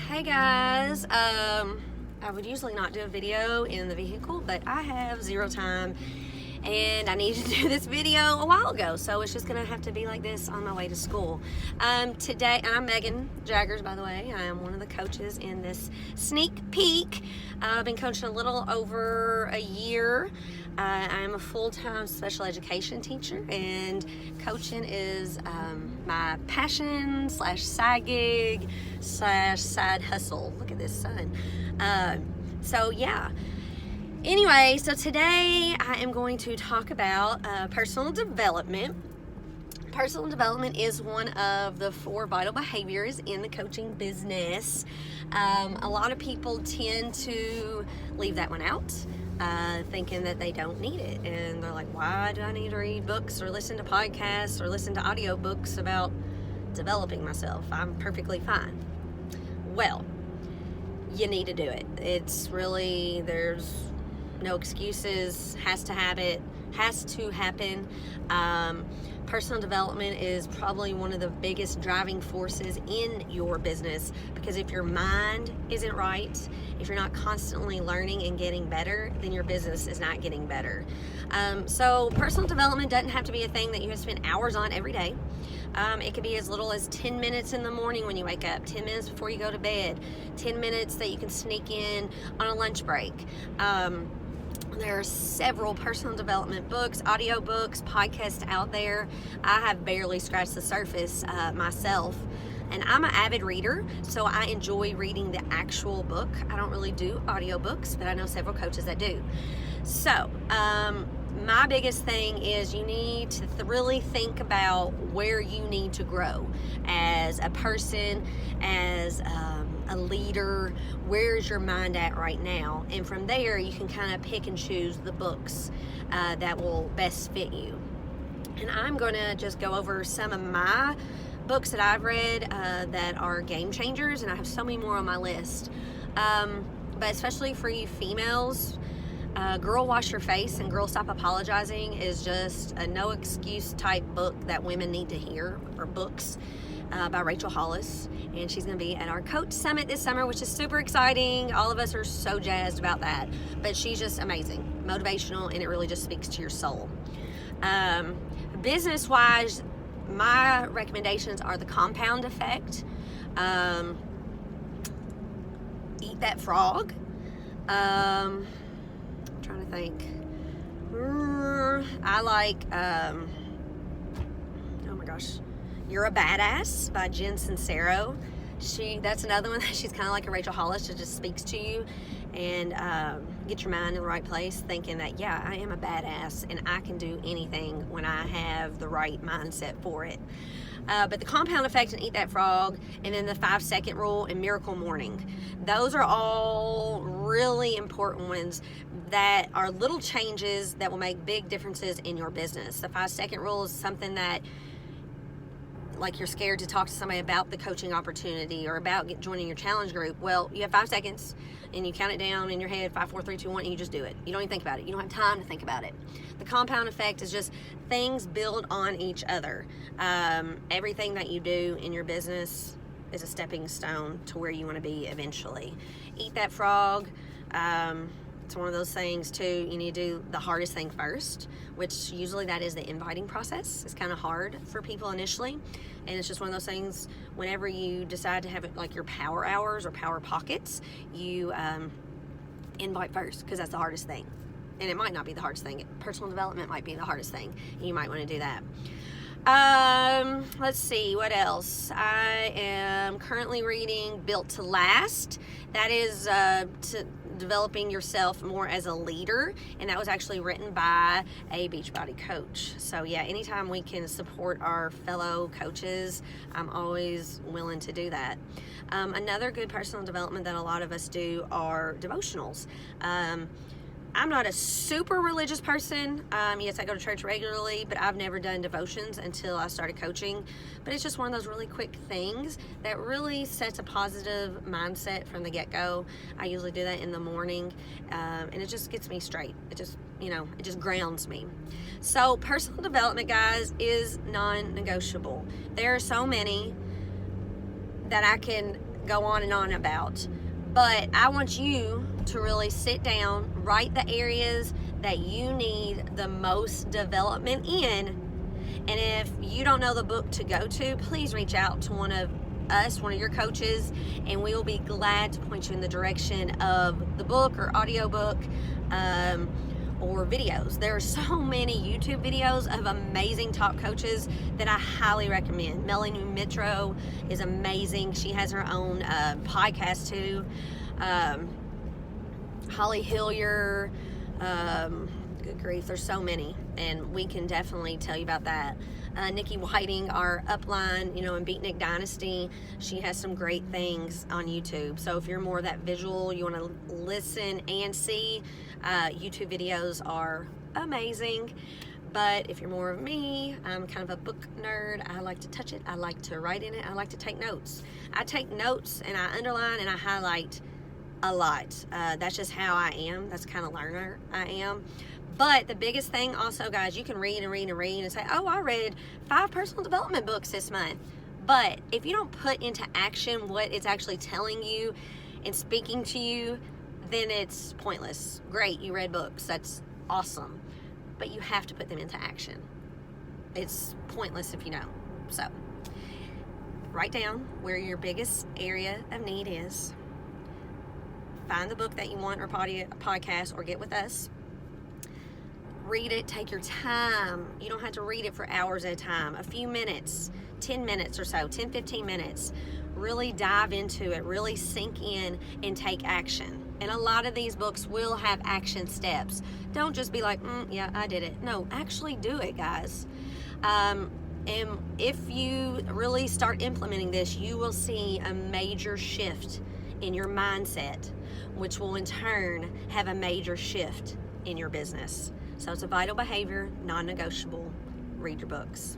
Hey guys, I would usually not do a video in the vehicle, but I have zero time and I needed to do this video a while ago, so it's just gonna have to be like this on my way to school. Today, and I'm Megan Jaggers, by the way. I am one of the coaches in this sneak peek. I've been coaching a little over a year. I am a full-time special education teacher, and coaching is my passion / side gig / side hustle. Look at this sun. So yeah. Anyway, so today I am going to talk about personal development. Personal development is one of the 4 vital behaviors in the coaching business. A lot of people tend to leave that one out, thinking that they don't need it. And they're like, why do I need to read books or listen to podcasts or listen to audiobooks about developing myself? I'm perfectly fine. Well, you need to do it. It's really, there's no excuses, has to happen. Personal development is probably one of the biggest driving forces in your business, because if your mind isn't right, if you're not constantly learning and getting better, then your business is not getting better. So personal development doesn't have to be a thing that you have to spend hours on every day. It could be as little as 10 minutes in the morning when you wake up, 10 minutes before you go to bed, 10 minutes that you can sneak in on a lunch break. There are several personal development books, audio books, podcasts out there. I have barely scratched the surface myself. And I'm an avid reader, so I enjoy reading the actual book. I don't really do audiobooks, but I know several coaches that do. So, my biggest thing is you need to really think about where you need to grow as a person, as a leader. Where's your mind at right now? And from there, you can kind of pick and choose the books that will best fit you. And I'm going to just go over some of my books that I've read that are game changers, and I have so many more on my list. But especially for you females, Girl Wash Your Face and Girl Stop Apologizing is just a no excuse type book that women need to hear, or books by Rachel Hollis. And she's going to be at our Coach Summit this summer, which is super exciting. All of us are so jazzed about that. But she's just amazing, motivational, and it really just speaks to your soul. Business-wise, my recommendations are The Compound Effect, Eat That Frog. I'm trying to think. I like, oh my gosh, You're a Badass by Jen Sincero. That's another one that she's kind of like a Rachel Hollis. She just speaks to you and get your mind in the right place, thinking that, yeah, I am a badass and I can do anything when I have the right mindset for it. But The Compound Effect and Eat That Frog, and then the 5-second rule and Miracle Morning. Those are all really important ones that are little changes that will make big differences in your business. The 5-second rule is something that, like, you're scared to talk to somebody about the coaching opportunity or about joining your challenge group. Well, you have 5 seconds and you count it down in your head, 5, 4, 3, 2, 1, and you just do it. You don't even think about it. You don't have time to think about it. The compound effect is just things build on each other. Everything that you do in your business is a stepping stone to where you want to be eventually. Eat That Frog. It's one of those things too, you need to do the hardest thing first, which usually that is the inviting process. It's kind of hard for people initially, and it's just one of those things, whenever you decide to have it like your power hours or power pockets, you invite first, because that's the hardest thing. And it might not be the hardest thing. Personal development might be the hardest thing, and you might want to do that. Let's see, what else? I am currently reading Built to Last. That is developing yourself more as a leader, and that was actually written by a Beachbody coach. So yeah, anytime we can support our fellow coaches, I'm always willing to do that. Another good personal development that a lot of us do are devotionals. I'm not a super religious person. Yes, I go to church regularly, but I've never done devotions until I started coaching. But it's just one of those really quick things that really sets a positive mindset from the get-go. I usually do that in the morning, and it just gets me straight. It just grounds me. So personal development, guys, is non-negotiable. There are so many that go on and on about. But I want you to really sit down, write the areas that you need the most development in. And if you don't know the book to go to, please reach out to one of your coaches, and we will be glad to point you in the direction of the book or audiobook or videos. There are so many YouTube videos of amazing top coaches that I highly recommend. Melanie Mitro is amazing. She has her own podcast too. Holly Hillier, good grief, there's so many, and we can definitely tell you about that. Nikki Whiting, our upline, in Beatnik Dynasty, she has some great things on YouTube. So if you're more of that visual, you want to listen and see, YouTube videos are amazing. But if you're more of me, I'm kind of a book nerd. I like to touch it. I like to write in it. I like to take notes. I take notes and I underline and I highlight a lot. That's just how I am. That's the kind of learner I am. But the biggest thing also, guys, you can read and read and read and say, oh, I read 5 personal development books this month. But if you don't put into action what it's actually telling you and speaking to you, then it's pointless. Great, you read books. That's awesome. But you have to put them into action. It's pointless if you don't. So write down where your biggest area of need is. Find the book that you want, or podcast, or get with us. Read it, take your time. You don't have to read it for hours at a time. A few minutes, 10 minutes or so, 10, 15 minutes. Really dive into it, really sink in and take action. And a lot of these books will have action steps. Don't just be like, yeah, I did it. No, actually do it, guys. And if you really start implementing this, you will see a major shift in your mindset, which will in turn have a major shift in your business. So it's a vital behavior, non-negotiable. Read your books.